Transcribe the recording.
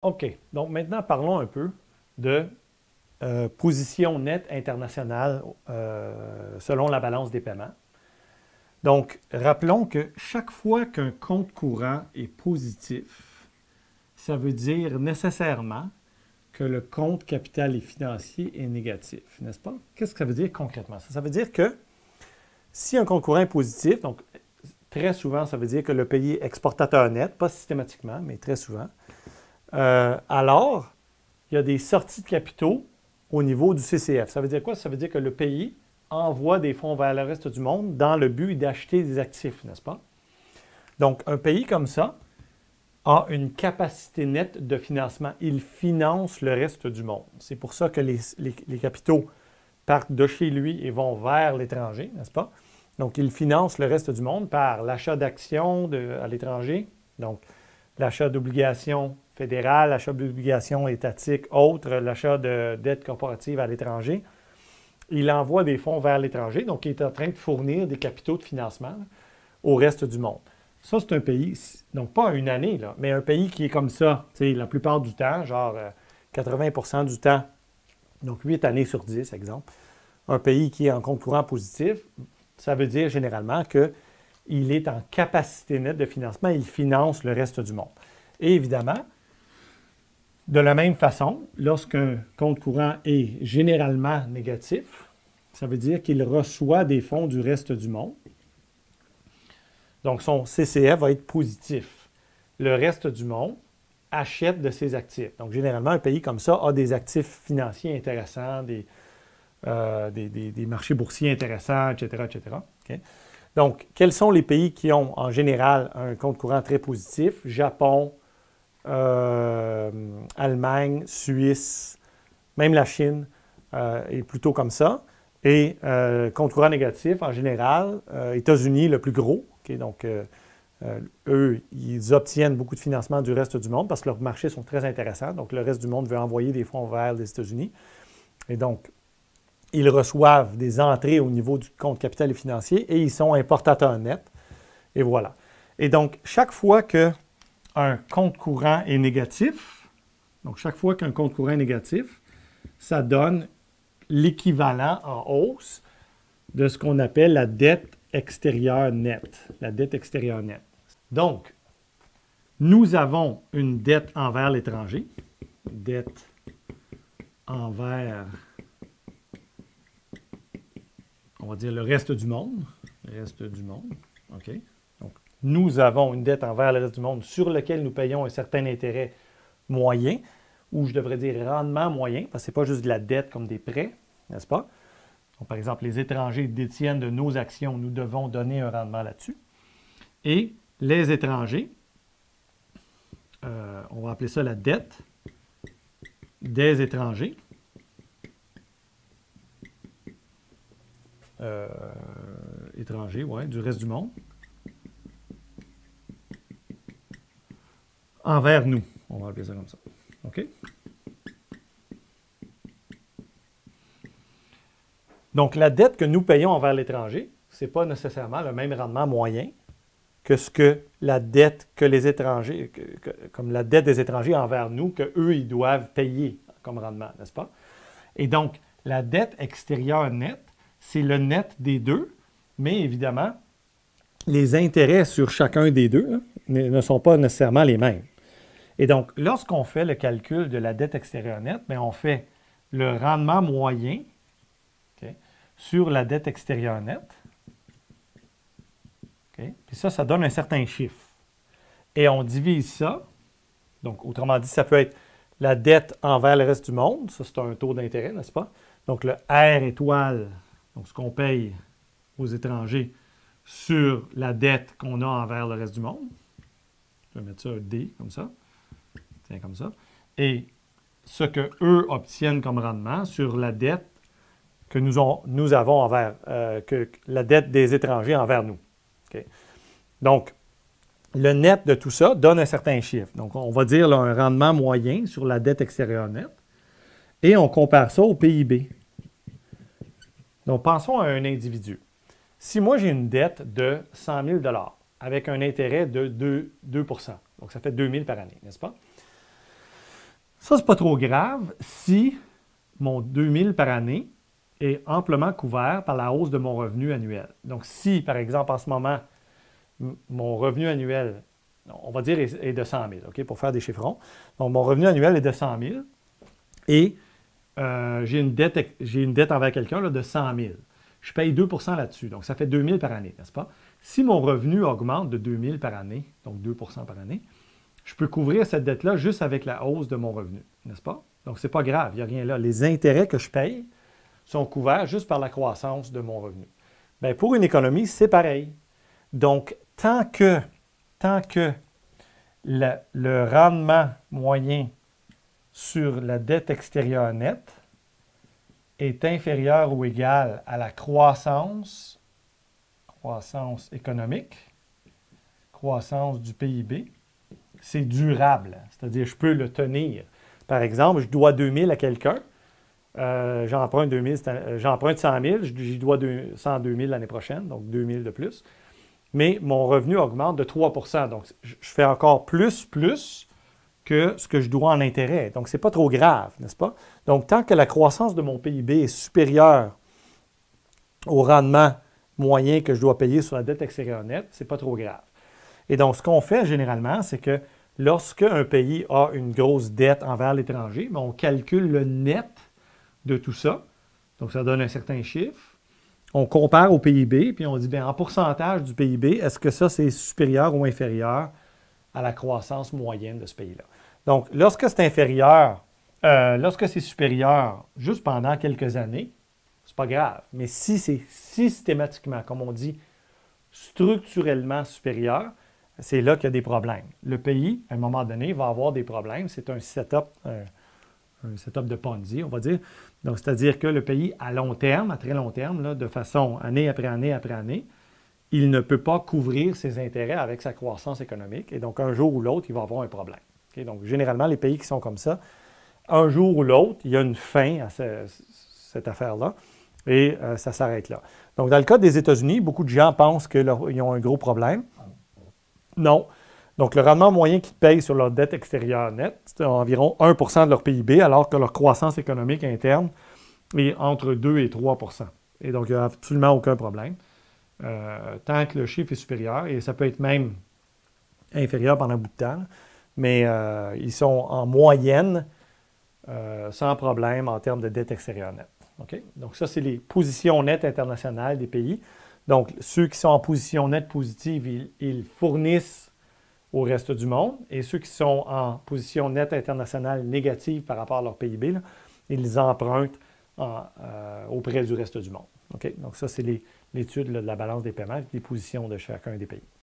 OK. Donc maintenant, parlons un peu de position nette internationale selon la balance des paiements. Donc, rappelons que chaque fois qu'un compte courant est positif, ça veut dire nécessairement que le compte capital et financier est négatif, n'est-ce pas? Qu'est-ce que ça veut dire concrètement? Ça veut dire que si un compte courant est positif, donc très souvent, ça veut dire que le pays est exportateur net, pas systématiquement, mais très souvent, alors il y a des sorties de capitaux au niveau du CCF. Ça veut dire quoi? Ça veut dire que le pays envoie des fonds vers le reste du monde dans le but d'acheter des actifs, n'est-ce pas? Donc, un pays comme ça a une capacité nette de financement. Il finance le reste du monde. C'est pour ça que les capitaux partent de chez lui et vont vers l'étranger, n'est-ce pas? Donc, il finance le reste du monde par l'achat d'actions à l'étranger, donc l'achat d'obligations fédérales, l'achat d'obligations étatiques, autres, l'achat de dettes corporatives à l'étranger. Il envoie des fonds vers l'étranger, donc il est en train de fournir des capitaux de financement au reste du monde. Ça, c'est un pays, donc pas une année, là, mais un pays qui est comme ça, la plupart du temps, genre 80% du temps, donc 8 années sur 10, exemple. Un pays qui est en compte courant positif, ça veut dire généralement qu'il est en capacité nette de financement, il finance le reste du monde. Et évidemment, de la même façon, lorsqu'un compte courant est généralement négatif, ça veut dire qu'il reçoit des fonds du reste du monde. Donc, son CCF va être positif. Le reste du monde achète de ses actifs. Donc, généralement, un pays comme ça a des actifs financiers intéressants, des marchés boursiers intéressants, etc., etc. Okay? Donc, quels sont les pays qui ont en général un compte courant très positif? Japon, Allemagne, Suisse, même la Chine est plutôt comme ça. Et compte courant négatif, en général, États-Unis, le plus gros. Okay? Donc, eux, ils obtiennent beaucoup de financement du reste du monde parce que leurs marchés sont très intéressants. Donc, le reste du monde veut envoyer des fonds vers les États-Unis. Et donc, ils reçoivent des entrées au niveau du compte capital et financier et ils sont importateurs nets. Et voilà. Et donc, chaque fois qu'un compte courant est négatif, donc chaque fois qu'un compte courant est négatif, ça donne l'équivalent en hausse de ce qu'on appelle la dette extérieure nette. La dette extérieure nette. Donc, nous avons une dette envers l'étranger. Dette envers, on va dire, le reste du monde. Le reste du monde. OK. Donc, nous avons une dette envers le reste du monde sur laquelle nous payons un certain intérêt moyen, ou je devrais dire rendement moyen, parce que ce n'est pas juste de la dette comme des prêts, n'est-ce pas? Donc, par exemple, les étrangers détiennent de nos actions, nous devons donner un rendement là-dessus. Et les étrangers, on va appeler ça la dette des étrangers. Étrangers, oui, du reste du monde. Envers nous, on va appeler ça comme ça. OK? Donc, la dette que nous payons envers l'étranger, ce n'est pas nécessairement le même rendement moyen que ce que la dette que les étrangers, comme la dette des étrangers envers nous, qu'eux, ils doivent payer comme rendement, n'est-ce pas? Et donc, la dette extérieure nette, c'est le net des deux, mais évidemment, les intérêts sur chacun des deux là, ne sont pas nécessairement les mêmes. Et donc, lorsqu'on fait le calcul de la dette extérieure nette, bien, on fait le rendement moyen sur la dette extérieure nette. Okay? Puis ça donne un certain chiffre. Et on divise ça. Donc, autrement dit, ça peut être la dette envers le reste du monde. Ça, c'est un taux d'intérêt, n'est-ce pas? Donc, le R étoile, donc ce qu'on paye aux étrangers sur la dette qu'on a envers le reste du monde. Je vais mettre ça un D, comme ça. Tiens, comme ça. Et ce qu'eux obtiennent comme rendement sur la dette que nous avons envers, que la dette des étrangers envers nous. Okay? Donc, le net de tout ça donne un certain chiffre. Donc, on va dire là, un rendement moyen sur la dette extérieure nette. Et on compare ça au PIB. Donc, pensons à un individu. Si moi, j'ai une dette de 100 000 avec un intérêt de 2 donc ça fait 2 000 par année, n'est-ce pas? Ça, c'est pas trop grave si mon 2000 par année est amplement couvert par la hausse de mon revenu annuel. Donc, si, par exemple, en ce moment, mon revenu annuel, on va dire, est de 100 000, OK, pour faire des chiffrons. Donc, mon revenu annuel est de 100 000 et j'ai une dette envers quelqu'un de 100 000. Je paye 2 là-dessus, donc ça fait 2 000 par année, n'est-ce pas? Si mon revenu augmente de 2 000 par année, donc 2 par année, je peux couvrir cette dette-là juste avec la hausse de mon revenu, n'est-ce pas? Donc, ce n'est pas grave, il n'y a rien là. Les intérêts que je paye sont couverts juste par la croissance de mon revenu. Bien, pour une économie, c'est pareil. Donc, tant que le rendement moyen sur la dette extérieure nette est inférieur ou égal à la croissance économique, croissance du PIB, c'est durable. C'est-à-dire, je peux le tenir. Par exemple, je dois 2 000 à quelqu'un, j'emprunte 100 000, j'y dois 102 000 l'année prochaine, donc 2 000 de plus. Mais mon revenu augmente de 3 donc je fais encore plus que ce que je dois en intérêt. Donc, ce n'est pas trop grave, n'est-ce pas? Donc, tant que la croissance de mon PIB est supérieure au rendement moyen que je dois payer sur la dette extérieure nette, ce n'est pas trop grave. Et donc, ce qu'on fait généralement, c'est que lorsque un pays a une grosse dette envers l'étranger, on calcule le net de tout ça. Donc, ça donne un certain chiffre. On compare au PIB, puis on dit, bien, en pourcentage du PIB, est-ce que ça, c'est supérieur ou inférieur à la croissance moyenne de ce pays-là? Donc, lorsque c'est inférieur, lorsque c'est supérieur juste pendant quelques années, c'est pas grave. Mais si c'est systématiquement, comme on dit, structurellement supérieur, c'est là qu'il y a des problèmes. Le pays, à un moment donné, va avoir des problèmes. C'est un setup de Ponzi, on va dire. Donc, c'est-à-dire que le pays, à long terme, à très long terme, là, de façon année après année après année, il ne peut pas couvrir ses intérêts avec sa croissance économique. Et donc, un jour ou l'autre, il va avoir un problème. Okay? Donc, généralement, les pays qui sont comme ça, un jour ou l'autre, il y a une fin à cette affaire-là et ça s'arrête là. Donc, dans le cas des États-Unis, beaucoup de gens pensent qu'ils ont un gros problème. Non. Donc, le rendement moyen qu'ils payent sur leur dette extérieure nette, c'est environ 1 de leur PIB, alors que leur croissance économique interne est entre 2 et 3 Et donc, il n'y a absolument aucun problème. Tant que le chiffre est supérieur, et ça peut être même inférieur pendant un bout de temps, mais ils sont en moyenne sans problème en termes de dette extérieure nette. Okay? Donc, ça, c'est les positions nettes internationales des pays. Donc, ceux qui sont en position nette positive, ils fournissent au reste du monde. Et ceux qui sont en position nette internationale négative par rapport à leur PIB, là, ils empruntent auprès du reste du monde. Okay? Donc, ça, c'est l'étude de la balance des paiements avec les positions de chacun des pays.